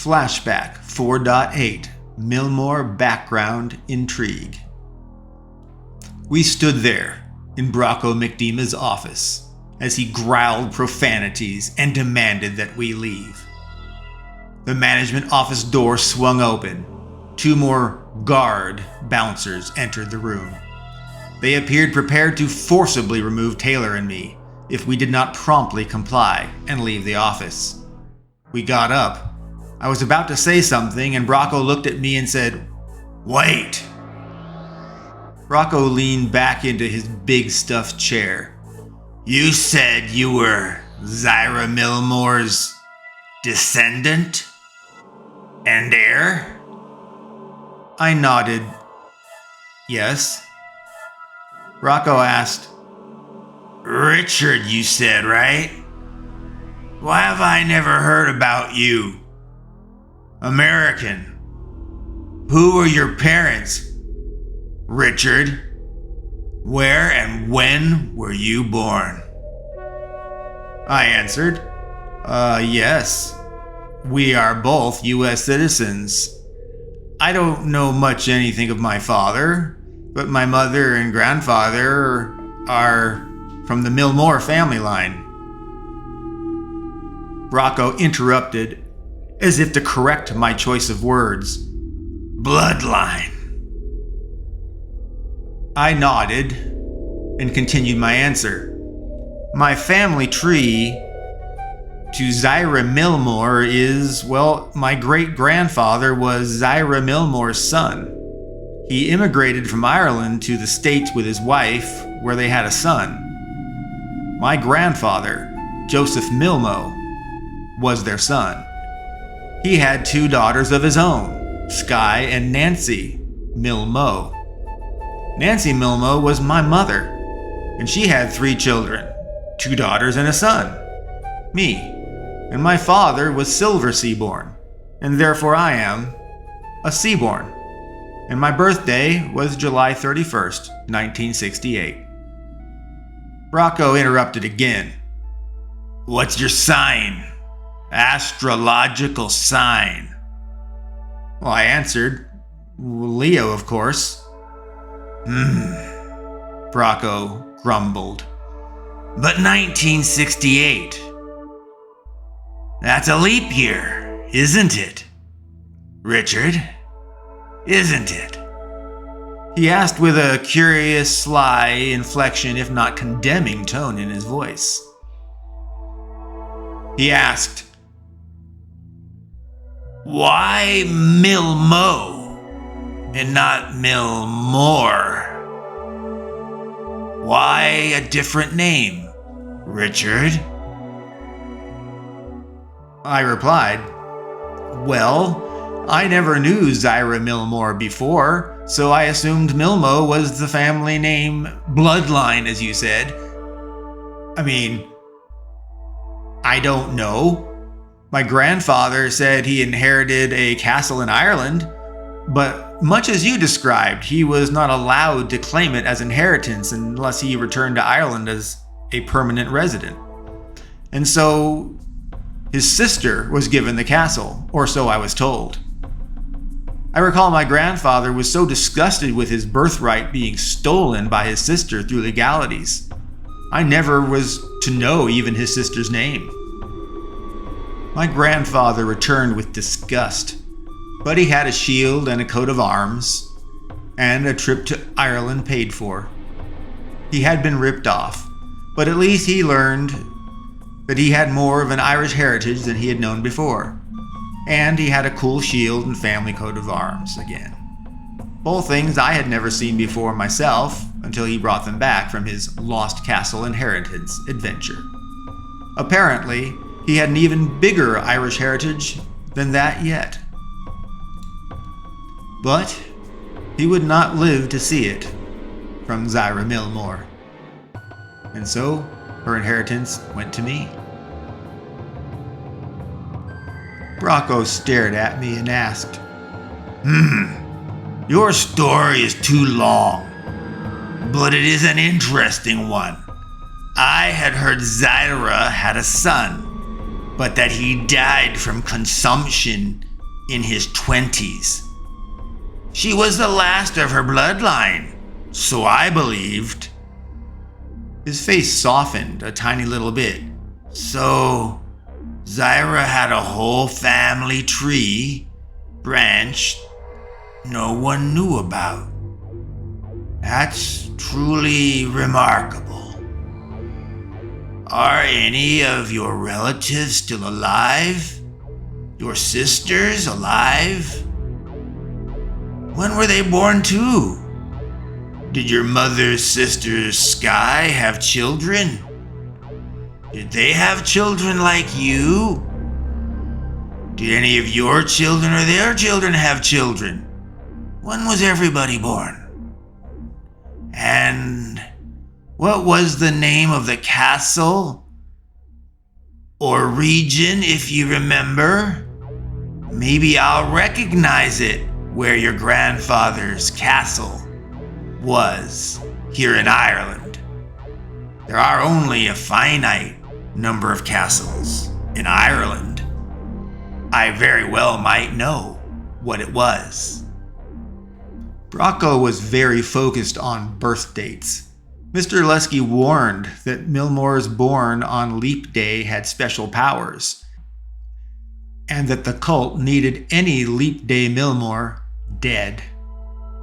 Flashback 4.8 Millmore Background Intrigue. We stood there in Brocco McDima's office as he growled profanities and demanded that we leave. The management office door swung open. Two more guard bouncers entered the room. They appeared prepared to forcibly remove Taylor and me if we did not promptly comply and leave the office. We got up. I was about to say something and Brocco looked at me and said, "Wait!" Brocco leaned back into his big stuffed chair. "You said you were Zyra Millmore's descendant and heir?" I nodded. "Yes." Brocco asked, "Richard, you said, right? Why have I never heard about you? American. Who were your parents? Richard, where and when were you born?" I answered, yes. We are both U.S. citizens. I don't know much anything of my father, but my mother and grandfather are from the Millmore family line." Brocco interrupted, as if to correct my choice of words. "Bloodline." I nodded and continued my answer. My family tree to Zyra Millmore is, well, my great-grandfather was Zyra Millmore's son. He immigrated from Ireland to the States with his wife, where they had a son. My grandfather, Joseph Millmo, was their son. He had two daughters of his own, Sky and Nancy Millmo. Nancy Millmo was my mother, and she had 3 children, 2 daughters and a son, me, and my father was Silver Seaborn, and therefore I am a Seaborn, and my birthday was July 31st, 1968. Brocco interrupted again. "What's your sign? Astrological sign?" Well, I answered, "Leo, of course." Brocco grumbled. "But 1968. That's a leap year, isn't it? Richard, isn't it?" He asked with a curious, sly inflection, if not condemning tone in his voice. He asked, "Why Millmo and not Millmore? Why a different name, Richard?" I replied, "Well, I never knew Zyra Millmore before, so I assumed Millmo was the family name, bloodline, as you said. I don't know. My grandfather said he inherited a castle in Ireland, but much as you described, he was not allowed to claim it as inheritance unless he returned to Ireland as a permanent resident. And so his sister was given the castle, or so I was told. I recall my grandfather was so disgusted with his birthright being stolen by his sister through legalities. I never was to know even his sister's name. My grandfather returned with disgust, but he had a shield and a coat of arms, and a trip to Ireland paid for. He had been ripped off, but at least he learned that he had more of an Irish heritage than he had known before, and he had a cool shield and family coat of arms again. Both things I had never seen before myself until he brought them back from his Lost Castle inheritance adventure. Apparently, he had an even bigger Irish heritage than that yet. But he would not live to see it from Zyra Millmore. And so her inheritance went to me. Brocco stared at me and asked, Your story is too long, but it is an interesting one. I had heard Zyra had a son, but that he died from consumption in his 20s. She was the last of her bloodline, so I believed. His face softened a tiny little bit. So, Zyra had a whole family tree, branch, no one knew about. That's truly remarkable. Are any of your relatives still alive? Your sisters alive? When were they born too? Did your mother's sister Sky have children? Did they have children like you? Did any of your children or their children have children? When was everybody born? And what was the name of the castle? Or region, if you remember? Maybe I'll recognize it where your grandfather's castle was here in Ireland. There are only a finite number of castles in Ireland. I very well might know what it was. Bracco was very focused on birth dates. Mr. Lesky warned that Millmores born on Leap Day had special powers, and that the cult needed any Leap Day Millmore dead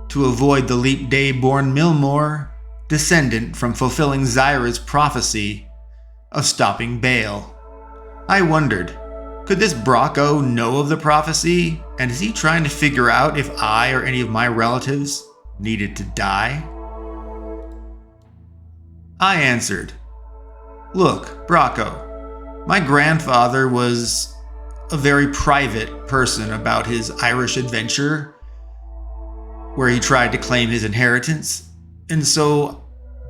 to avoid the Leap Day born Millmore descendant from fulfilling Zyra's prophecy of stopping Baal. I wondered, could this Bracco know of the prophecy, and is he trying to figure out if I or any of my relatives needed to die? I answered, Look, Bracco, my grandfather was a very private person about his Irish adventure, where he tried to claim his inheritance, and so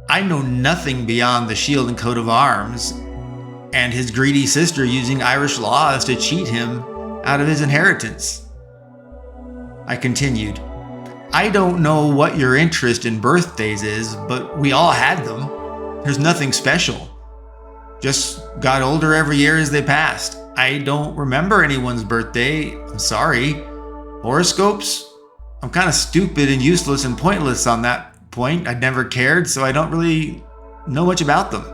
I know nothing beyond the shield and coat of arms and his greedy sister using Irish laws to cheat him out of his inheritance. I continued, I don't know what your interest in birthdays is, but we all had them. There's nothing special. Just got older every year as they passed. I don't remember anyone's birthday. I'm sorry. Horoscopes? I'm kind of stupid and useless and pointless on that point. I'd never cared, so I don't really know much about them.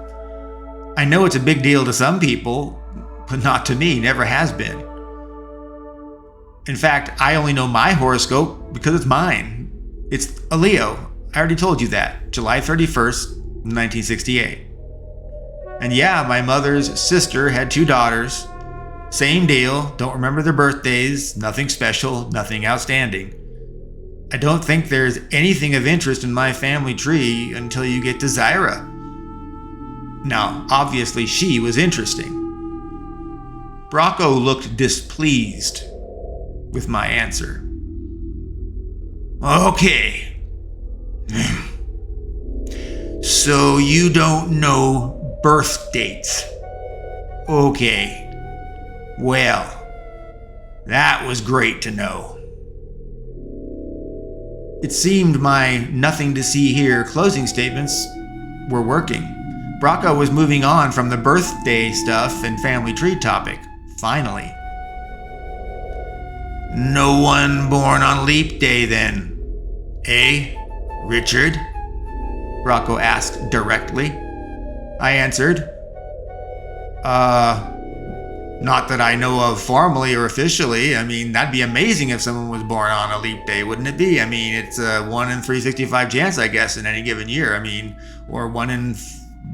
I know it's a big deal to some people, but not to me, never has been. In fact, I only know my horoscope because it's mine. It's a Leo. I already told you that. July 31st, 1968. And yeah, my mother's sister had 2 daughters. Same deal, don't remember their birthdays, nothing special, nothing outstanding. I don't think there's anything of interest in my family tree until you get to Zyra. Now, obviously she was interesting. Bracco looked displeased with my answer. Okay. So you don't know birth dates. Okay. Well, that was great to know. It seemed my nothing to see here closing statements were working. Bracco was moving on from the birthday stuff and family tree topic, finally. No one born on Leap Day then, eh, Richard? Bracco asked directly. I answered, not that I know of formally or officially. I mean, that'd be amazing if someone was born on a leap day, wouldn't it be? I mean, it's a 1 in 365 chance, I guess, in any given year. I mean, or 1 in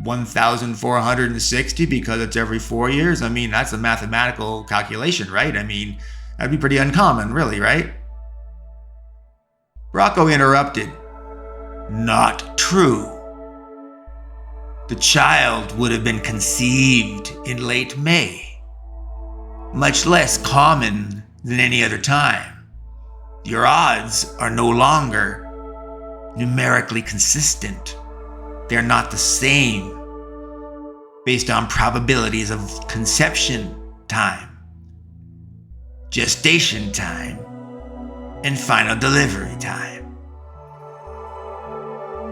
1,460 because it's every 4 years. I mean, that's a mathematical calculation, right? I mean, that'd be pretty uncommon, really, right? Bracco interrupted. Not true. The child would have been conceived in late May. Much less common than any other time. Your odds are no longer numerically consistent. They're not the same based on probabilities of conception time, gestation time, and final delivery time.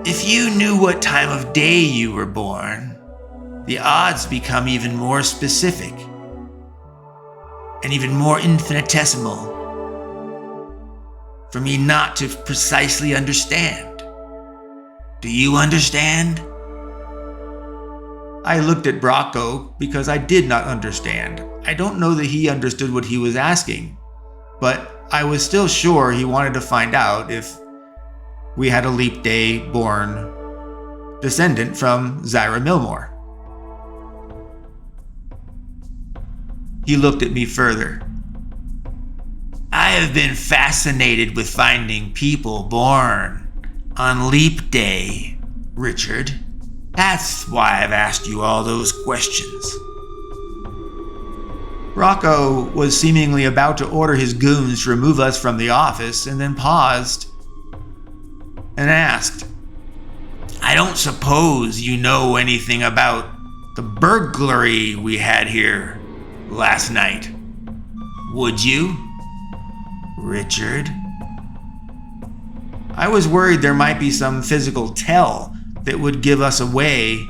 If you knew what time of day you were born, the odds become even more specific and even more infinitesimal for me not to precisely understand. Do you understand? I looked at Brocco because I did not understand. I don't know that he understood what he was asking, but I was still sure he wanted to find out if we had a leap day born descendant from Zyra Millmore. He looked at me further. I have been fascinated with finding people born on leap day, Richard. That's why I've asked you all those questions. Rocco was seemingly about to order his goons to remove us from the office and then paused and asked, I don't suppose you know anything about the burglary we had here last night, would you, Richard? I was worried there might be some physical tell that would give us away,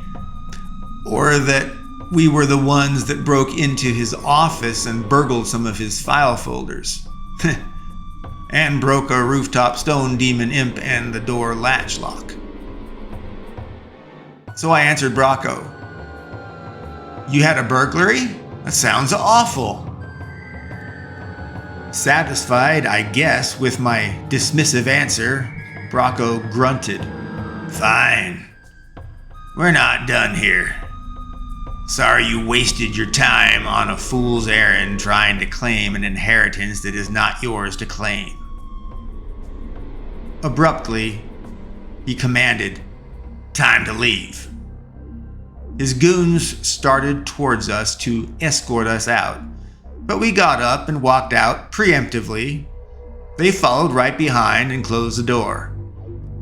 or that we were the ones that broke into his office and burgled some of his file folders. And broke a rooftop stone demon imp and the door latch lock. So I answered Brocco. You had a burglary? That sounds awful. Satisfied, I guess, with my dismissive answer, Brocco grunted. Fine. We're not done here. Sorry you wasted your time on a fool's errand trying to claim an inheritance that is not yours to claim. Abruptly, he commanded, time to leave. His goons started towards us to escort us out, but we got up and walked out preemptively. They followed right behind and closed the door,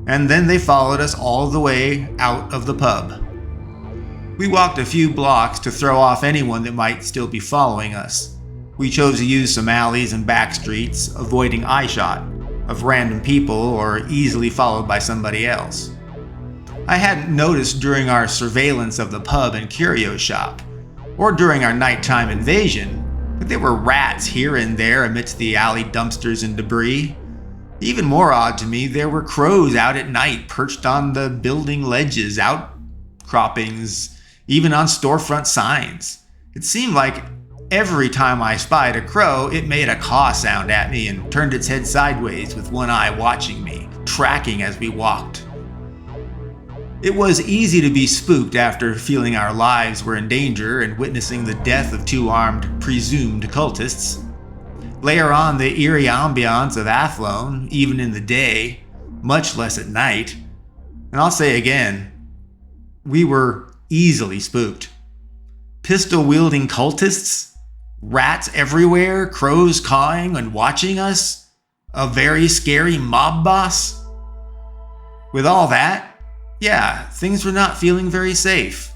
and then they followed us all the way out of the pub. We walked a few blocks to throw off anyone that might still be following us. We chose to use some alleys and back streets, avoiding eyeshot of random people or easily followed by somebody else. I hadn't noticed during our surveillance of the pub and curio shop, or during our nighttime invasion, that there were rats here and there amidst the alley dumpsters and debris. Even more odd to me, there were crows out at night perched on the building ledges, outcroppings, even on storefront signs. It seemed like every time I spied a crow, it made a caw sound at me and turned its head sideways with one eye watching me, tracking as we walked. It was easy to be spooked after feeling our lives were in danger and witnessing the death of two armed, presumed cultists. Layer on the eerie ambiance of Athlone, even in the day, much less at night. And I'll say again, we were easily spooked. Pistol-wielding cultists, rats everywhere, crows cawing and watching us, a very scary mob boss. With all that, yeah, things were not feeling very safe.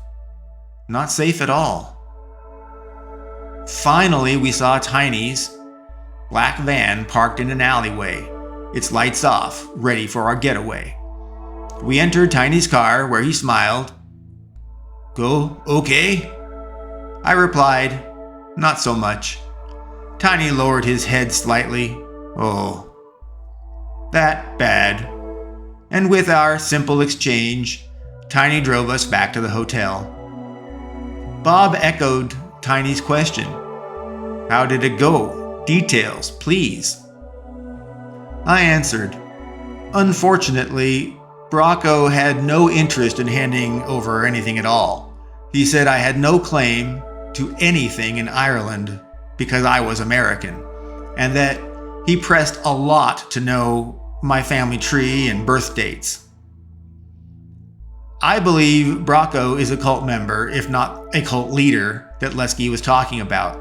Not safe at all. Finally, we saw Tiny's black van parked in an alleyway, its lights off, ready for our getaway. We entered Tiny's car, where he smiled. Go okay? I replied, not so much. Tiny lowered his head slightly. Oh, that bad. And with our simple exchange, Tiny drove us back to the hotel. Bob echoed Tiny's question. How did it go? Details, please. I answered. Unfortunately, Brocco had no interest in handing over anything at all. He said I had no claim to anything in Ireland because I was American, and that he pressed a lot to know my family tree and birth dates. I believe Brocco is a cult member, if not a cult leader, that Lesky was talking about.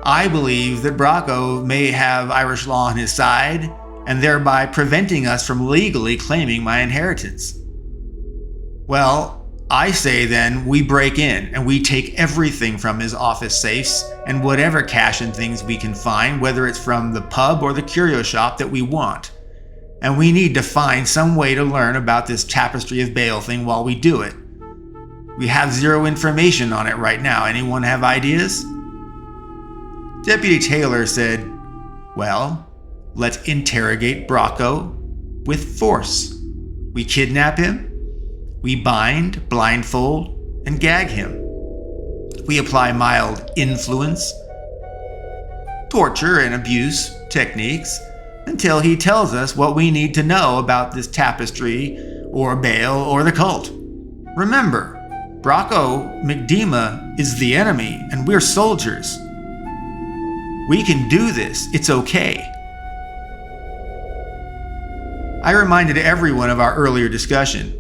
I believe that Brocco may have Irish law on his side, and thereby preventing us from legally claiming my inheritance. Well, I say then we break in and we take everything from his office safes and whatever cash and things we can find, whether it's from the pub or the curio shop that we want. And we need to find some way to learn about this Tapestry of Baal thing while we do it. We have zero information on it right now. Anyone have ideas? Deputy Taylor said, well, let's interrogate Bracco with force. We kidnap him, we bind, blindfold, and gag him. We apply mild influence, torture, and abuse techniques until he tells us what we need to know about this tapestry or Baal or the cult. Remember, Bracco McDema is the enemy and we're soldiers. We can do this. It's okay. I reminded everyone of our earlier discussion.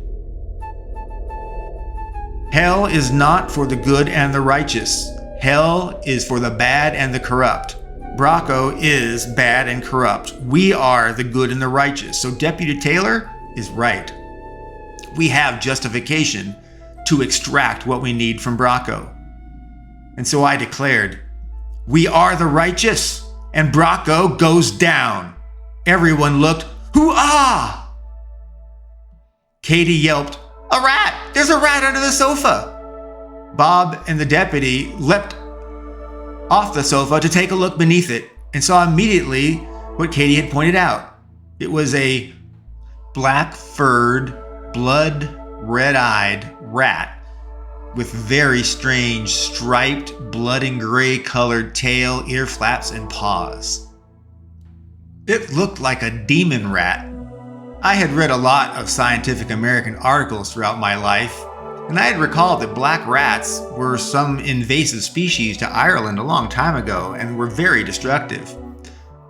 Hell is not for the good and the righteous. Hell is for the bad and the corrupt. Bracco is bad and corrupt. We are the good and the righteous. So Deputy Taylor is right. We have justification to extract what we need from Bracco. And so I declared, we are the righteous, and Bracco goes down. Everyone looked, hoo-ah! Katie yelped, a rat! There's a rat under the sofa! Bob and the deputy leapt off the sofa to take a look beneath it and saw immediately what Katie had pointed out. It was a black-furred, blood-red-eyed rat with very strange striped, blood and gray colored tail, ear flaps, and paws. It looked like a demon rat. I had read a lot of Scientific American articles throughout my life, and I had recalled that black rats were some invasive species to Ireland a long time ago and were very destructive.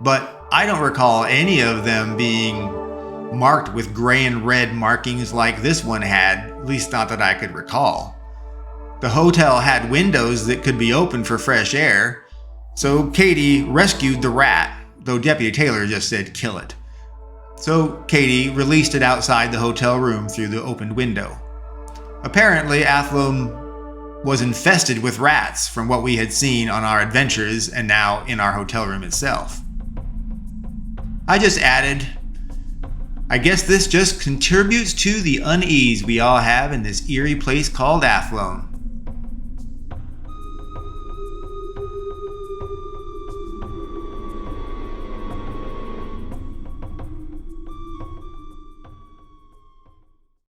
But I don't recall any of them being marked with gray and red markings like this one had, at least not that I could recall. The hotel had windows that could be opened for fresh air, so Katie rescued the rat, though Deputy Taylor just said kill it. So Katie released it outside the hotel room through the opened window. Apparently, Athlone was infested with rats from what we had seen on our adventures and now in our hotel room itself. I just added, I guess this just contributes to the unease we all have in this eerie place called Athlone.